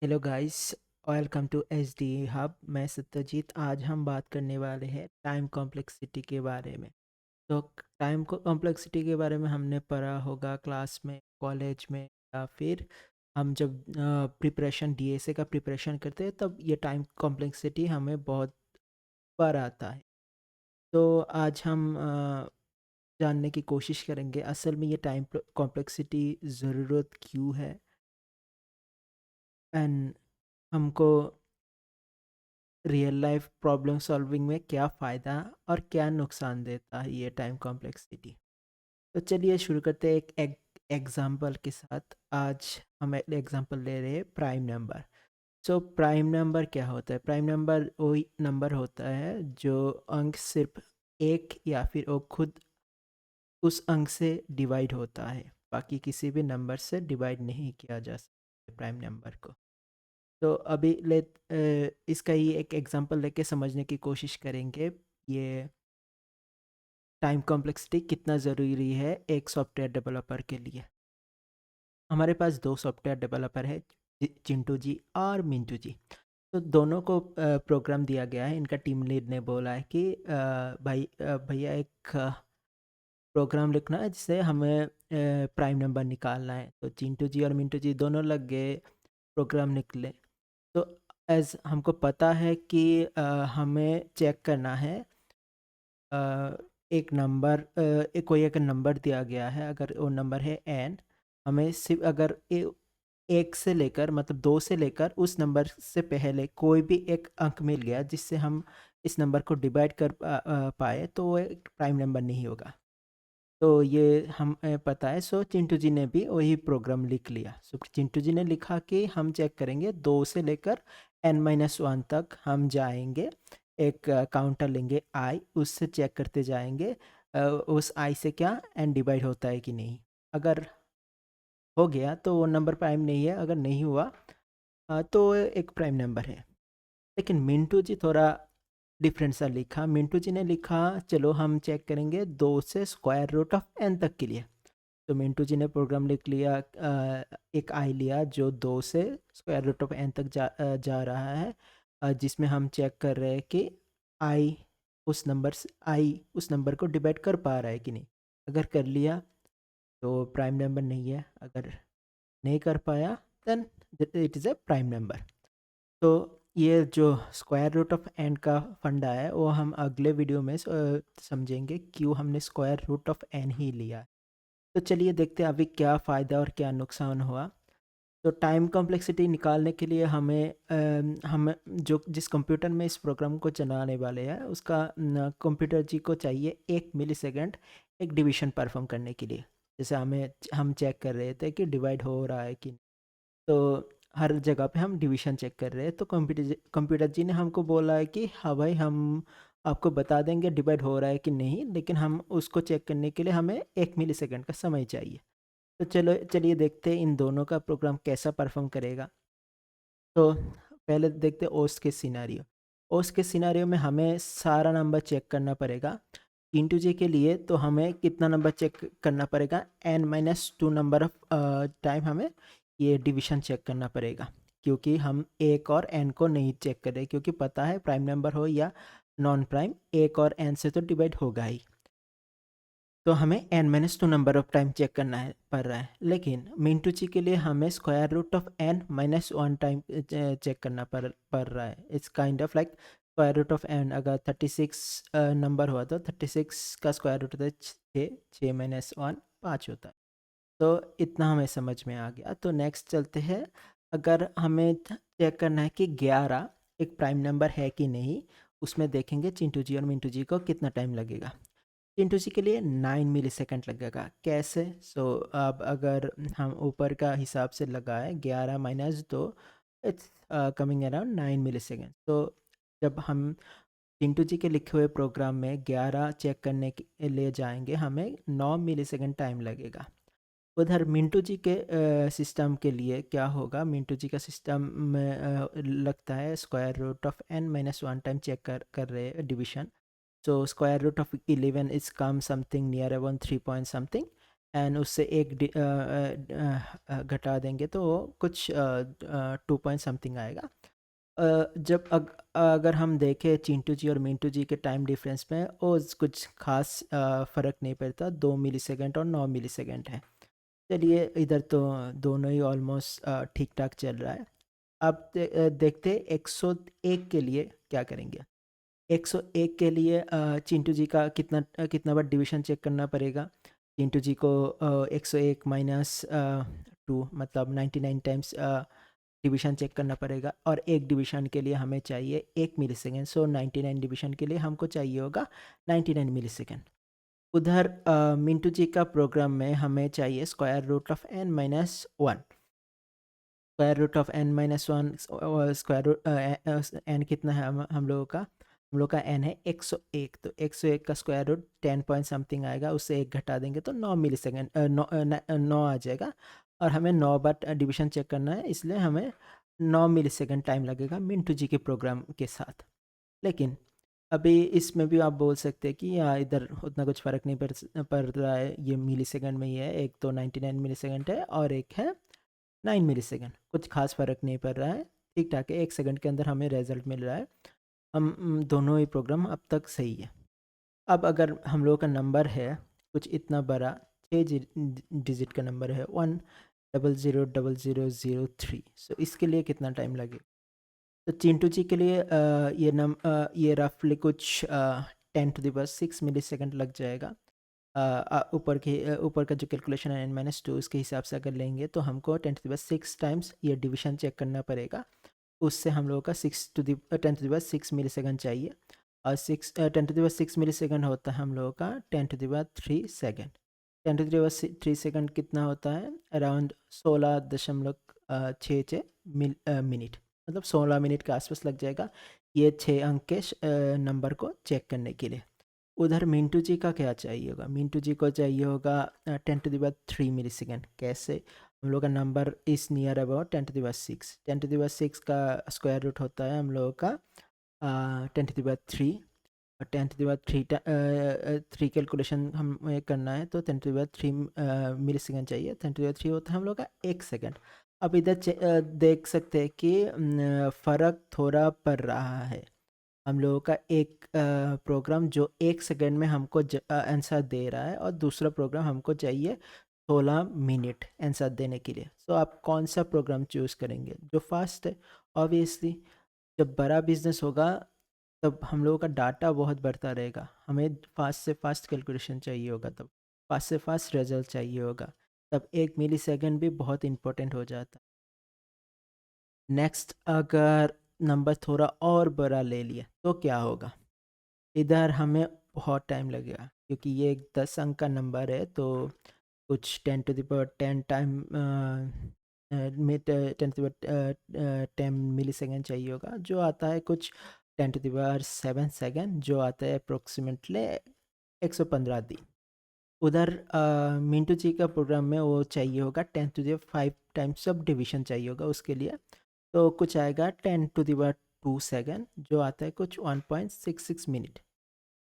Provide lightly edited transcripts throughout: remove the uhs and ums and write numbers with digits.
Hello guys, welcome to H D hub. मैं सत्यजीत। आज हम बात करने वाले हैं टाइम कॉम्प्लेक्सिटी के बारे में। तो टाइम को कॉम्प्लेक्सिटी के बारे में हमने पढ़ा होगा क्लास में, कॉलेज में, या फिर हम जब प्रिपरेशन डीएसए का प्रिपरेशन करते हैं तब ये टाइम कॉम्प्लेक्सिटी हमें बहुत बार आता है। तो आज हम जानने की कोशिश करेंगे असल में ये टाइम कॉम्प्लेक्सिटी ज़रूरत क्यों है, एंड हमको रियल लाइफ प्रॉब्लम सॉल्विंग में क्या फ़ायदा और क्या नुकसान देता है ये टाइम कॉम्प्लेक्सिटी। तो चलिए शुरू करते हैं एक एग्जांपल के साथ। आज हम एग्जांपल ले रहे हैं prime number. So prime number क्या होता है? प्राइम नंबर वही नंबर होता है जो अंक सिर्फ एक या फिर वो खुद उस अंक से डिवाइड होता है, बाकी किसी भी नंबर से डिवाइड नहीं किया जा सकता प्राइम नंबर को। तो अभी इसका ही एक एग्जांपल लेके समझने की कोशिश करेंगे। ये टाइम कॉम्प्लेक्सिटी कितना ज़रूरी है एक सॉफ्टवेयर डेवलपर के लिए। हमारे पास दो सॉफ्टवेयर डेवलपर है, चिंटू जी और मिंटू जी। तो दोनों को प्रोग्राम दिया गया है। इनका टीम लीड ने बोला है कि भैया एक प्रोग्राम लिखना है जिससे हमें प्राइम नंबर निकालना है। तो चिंटू जी और मिंटू जी दोनों लग गए प्रोग्राम निकले। तो एज हमको पता है कि हमें चेक करना है एक नंबर, कोई एक नंबर दिया गया है। अगर वो नंबर है एन, हमें सिर्फ अगर एक से लेकर मतलब दो से लेकर उस नंबर से पहले कोई भी एक अंक मिल गया जिससे हम इस नंबर को डिवाइड कर पाए तो वो एक प्राइम नंबर नहीं होगा। तो ये हम पता है। सो चिंटू जी ने भी वही प्रोग्राम लिख लिया। सो चिंटू जी ने लिखा कि हम चेक करेंगे दो से लेकर n-1 तक हम जाएंगे। एक काउंटर लेंगे आई, उससे चेक करते जाएंगे उस आई से क्या n डिवाइड होता है कि नहीं। अगर हो गया तो वो नंबर प्राइम नहीं है, अगर नहीं हुआ तो एक प्राइम नंबर है। लेकिन मिंटू जी थोड़ा डिफरेंट सा लिखा। मिंटू जी ने लिखा चलो हम चेक करेंगे दो से स्क्वायर रूट ऑफ एन तक के लिए। तो मिंटू जी ने प्रोग्राम लिख लिया, एक आई लिया जो दो से स्क्वायर रूट ऑफ एन तक जा रहा है, जिसमें हम चेक कर रहे हैं कि आई आई उस नंबर को डिवाइड कर पा रहा है कि नहीं। अगर कर लिया तो प्राइम नंबर नहीं है, अगर नहीं कर पाया then it is a prime number. तो ये जो स्क्वायर रूट ऑफ एन का फंडा है वो हम अगले वीडियो में समझेंगे क्यों हमने स्क्वायर रूट ऑफ एन ही लिया। तो चलिए देखते हैं अभी क्या फ़ायदा और क्या नुकसान हुआ। तो टाइम कॉम्प्लेक्सिटी निकालने के लिए हम जो जिस कंप्यूटर में इस प्रोग्राम को चलाने वाले हैं उसका कंप्यूटर जी को चाहिए 1 मिली सेकेंड एक डिवीजन परफॉर्म करने के लिए। जैसे हम चेक कर रहे थे कि डिवाइड हो रहा है कि नहीं। तो हर जगह पे हम डिवीजन चेक कर रहे हैं। तो कंप्यूटर जी ने हमको बोला है कि हाँ भाई, हम आपको बता देंगे डिवाइड हो रहा है कि नहीं, लेकिन हम उसको चेक करने के लिए हमें 1 मिली सेकेंड का समय चाहिए। तो चलिए देखते हैं इन दोनों का प्रोग्राम कैसा परफॉर्म करेगा। तो पहले देखते हैं ओस के सिनारियो। ओस के सिनारियो में हमें सारा नंबर चेक करना पड़ेगा। इंटू जे के लिए तो हमें कितना नंबर चेक करना पड़ेगा, n-2 नंबर ऑफ टाइम हमें ये डिवीजन चेक करना पड़ेगा, क्योंकि हम एक और n को नहीं चेक कर रहे, क्योंकि पता है प्राइम नंबर हो या नॉन प्राइम, एक और n से तो डिवाइड होगा ही। तो हमें n-2 number of time check करना है पड़ रहा है। लेकिन मिंटू जी के लिए हमें square root of n-1 time check करना पड़ रहा है। It's kind of like square root of n। अगर 36 नंबर हुआ तो 36 का स्क्वायर रूट होता है 6 5 होता है। तो इतना हमें समझ में आ गया। तो नेक्स्ट चलते हैं। अगर हमें चेक करना है कि 11 एक प्राइम नंबर है कि नहीं, उसमें देखेंगे चिंटू जी और मिंटू जी को कितना टाइम लगेगा। चिंटू जी के लिए 9 मिली सेकेंड लगेगा। कैसे? अब अगर हम ऊपर का हिसाब से लगाए 11-2, it's coming around 9 millisecond. तो जब हम चिंटू जी के लिखे हुए प्रोग्राम में 11 चेक करने के लिए जाएंगे हमें 9 मिली सेकेंड टाइम लगेगा। उधर मिंटू जी के सिस्टम के लिए क्या होगा? मिंटू जी का सिस्टम में लगता है square root of n-1 time check कर रहे division. So square root of 11 is come something near around 3 point something, and उससे एक घटा देंगे तो कुछ 2 पॉइंट समथिंग आएगा। अगर हम देखें चिंटू जी और मिंटू जी के टाइम डिफरेंस में वो कुछ खास फ़र्क नहीं पड़ता, 2 मिलीसेकंड और 9 मिलीसेकंड है। चलिए इधर तो दोनों ही ऑलमोस्ट ठीक ठाक चल रहा है। अब देखते 101 के लिए क्या करेंगे। 101 के लिए चिंटू जी का कितना बार डिवीजन चेक करना पड़ेगा। चिंटू जी को 101 माइनस 2 मतलब 99 टाइम्स डिवीजन चेक करना पड़ेगा, और एक डिवीजन के लिए हमें चाहिए 1 मिलीसेकंड। सो 99 डिवीजन के लिए हमको चाहिए होगा 99 मिलीसेकंड। उधर मिंटू जी का प्रोग्राम में हमें चाहिए square root of n minus 1। Square root of n minus 1, square root n कितना है हम लोग का n है 101। तो 101 का स्क्वायर रूट 10 पॉइंट समथिंग आएगा, उससे एक घटा देंगे तो 9 मिलीसेकंड 9 आ जाएगा। और हमें 9 बार डिवीजन चेक करना है, इसलिए हमें 9 मिलीसेकंड टाइम लगेगा मिंटू जी के प्रोग्राम के साथ। लेकिन अभी इसमें भी आप बोल सकते हैं कि इधर उतना कुछ फ़र्क नहीं पड़ रहा है, ये मिलीसेकंड में ही है। एक तो 99 मिलीसेकंड है और एक है 9 मिलीसेकंड, कुछ खास फ़र्क नहीं पड़ रहा है, ठीक ठाक है। 1 सेकंड के अंदर हमें रिजल्ट मिल रहा है। हम दोनों ही प्रोग्राम अब तक सही है। अब अगर हम लोगों का नंबर है कुछ इतना बड़ा, 6 डिजिट का नंबर है 1000003, सो इसके लिए कितना टाइम लगेगा। तो चिंटू जी के लिए ये रफली कुछ 10⁻6 मिलीसेकंड लग जाएगा। ऊपर का जो कैलकुलेशन है n-2 उसके हिसाब से अगर लेंगे तो हमको 10⁻6 टाइम्स ये डिवीजन चेक करना पड़ेगा। उससे हम लोगों का 10⁻6 मिलीसेकंड चाहिए, और 10⁻6 मिलीसेकंड होता है हम लोगों का 10⁻3 सेकंड। 10⁻3 सेकंड कितना होता है, अराउंड 16.66 मिनट, मतलब 16 मिनट के आसपास लग जाएगा ये 6 अंक के नंबर को चेक करने के लिए। उधर मिंटू जी का क्या चाहिए होगा, मिंटू जी को चाहिए होगा 10⁻3 मिलीसेकंड। कैसे, हम लोग का नंबर इज़ नियर अबाउट 10⁻6। 10⁻6 का स्क्वायर रूट होता है हम लोगों का 10⁻3, और 10⁻3 3 कैलकुलेशन हमें करना है तो 10⁻3 मिलीसेकंड चाहिए। 10⁻3 होता है हम लोग का 1 सेकंड। अब इधर देख सकते हैं कि फ़र्क थोड़ा पड़ रहा है। हम लोगों का एक प्रोग्राम जो 1 सेकंड में हमको आंसर दे रहा है, और दूसरा प्रोग्राम हमको चाहिए 16 मिनट आंसर देने के लिए। सो आप कौन सा प्रोग्राम चूज़ करेंगे जो फास्ट है। ऑब्वियसली जब बड़ा बिजनेस होगा तब हम लोगों का डाटा बहुत बढ़ता रहेगा, हमें फास्ट से फास्ट कैलकुलेशन चाहिए होगा, तब फास्ट से फास्ट रिजल्ट चाहिए होगा, तब 1 मिलीसेकंड भी बहुत इंपॉर्टेंट हो जाता है। नेक्स्ट, अगर नंबर थोड़ा और बड़ा ले लिया तो क्या होगा। इधर हमें बहुत टाइम लगेगा क्योंकि ये एक 10 अंक का नंबर है, तो कुछ 10⁻10 टाइम में 10⁻10 मिलीसेकंड चाहिए होगा, जो आता है कुछ 10⁻7 सेकंड, जो आता है अप्रोक्सीमेटली 115 दिन। उधर मिंटू जी का प्रोग्राम में वो चाहिए होगा 10⁻5 टाइम्स ऑफ डिवीजन चाहिए होगा उसके लिए, तो कुछ आएगा 10⁻2 सेकंड, जो आता है कुछ 1.66 मिनट।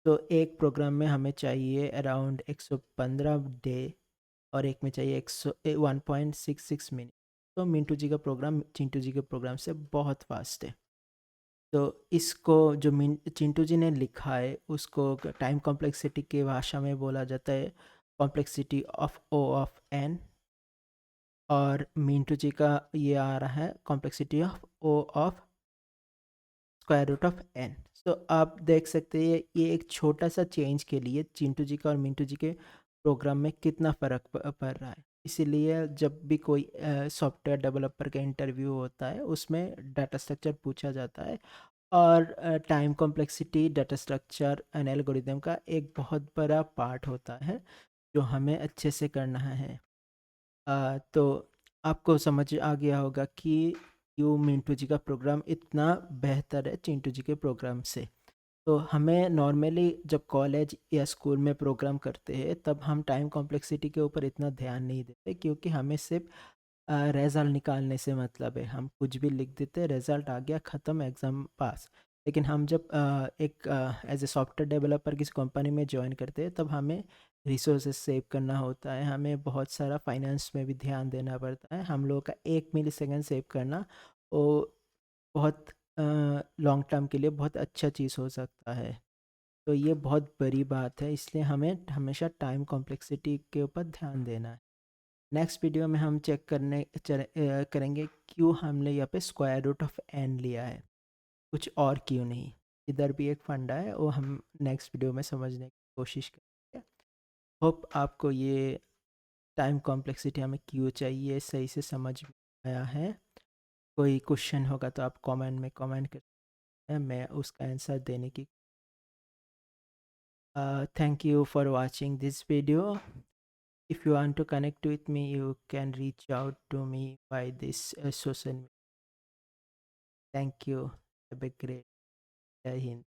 तो एक प्रोग्राम में हमें चाहिए अराउंड 115 डे, और एक में चाहिए 1.66 मिनट। तो मिंटू जी का प्रोग्राम चिंटू जी के प्रोग्राम से बहुत फास्ट है। तो इसको जो चिंटू जी ने लिखा है उसको टाइम कॉम्प्लेक्सिटी की भाषा में बोला जाता है complexity of O of n, और मिंटू जी का ये आ रहा है complexity of O of square root of n। So आप देख सकते हैं ये एक छोटा सा चेंज के लिए चिंटू जी का और मिंटू जी के प्रोग्राम में कितना फ़र्क पड़ रहा है। इसीलिए जब भी कोई सॉफ्टवेयर डेवलपर का इंटरव्यू होता है उसमें डाटा स्ट्रक्चर पूछा जाता है, और time complexity data structure and algorithm का एक बहुत बड़ा पार्ट होता है जो हमें अच्छे से करना है। तो आपको समझ आ गया होगा कि क्यों मिंटू जी का प्रोग्राम इतना बेहतर है चिंटू जी के प्रोग्राम से। तो हमें नॉर्मली जब कॉलेज या स्कूल में प्रोग्राम करते हैं तब हम टाइम कॉम्प्लेक्सिटी के ऊपर इतना ध्यान नहीं देते, क्योंकि हमें सिर्फ रिजल्ट निकालने से मतलब है, हम कुछ भी लिख देते, रिजल्ट आ गया, ख़त्म, एग्ज़ाम पास। लेकिन हम जब एक एज ए सॉफ्टवेयर डेवलपर किसी कंपनी में ज्वाइन करते हैं तब हमें रिसोर्सेज सेव करना होता है, हमें बहुत सारा फाइनेंस में भी ध्यान देना पड़ता है। हम लोगों का 1 मिली सेकेंड सेव करना वो बहुत लॉन्ग टर्म के लिए बहुत अच्छा चीज़ हो सकता है। तो ये बहुत बड़ी बात है, इसलिए हमें हमेशा टाइम कॉम्प्लेक्सिटी के ऊपर ध्यान देना है। नेक्स्ट वीडियो में हम चेक करेंगे क्यों हमने यहाँ पे स्क्वायर रूट ऑफ एन लिया है, कुछ और क्यों नहीं। इधर भी एक फंडा है, वो हम नेक्स्ट वीडियो में समझने की कोशिश करेंगे। होप आपको ये टाइम कॉम्प्लेक्सिटी हमें क्यों चाहिए सही से समझ में आया है। कोई क्वेश्चन होगा तो आप कमेंट में कमेंट कर सकते हैं, मैं उसका आंसर देने की। Thank you for watching this video. If you want to connect with me, you can reach out to me by this social media. Thank you. Have a great day. Jai Hind.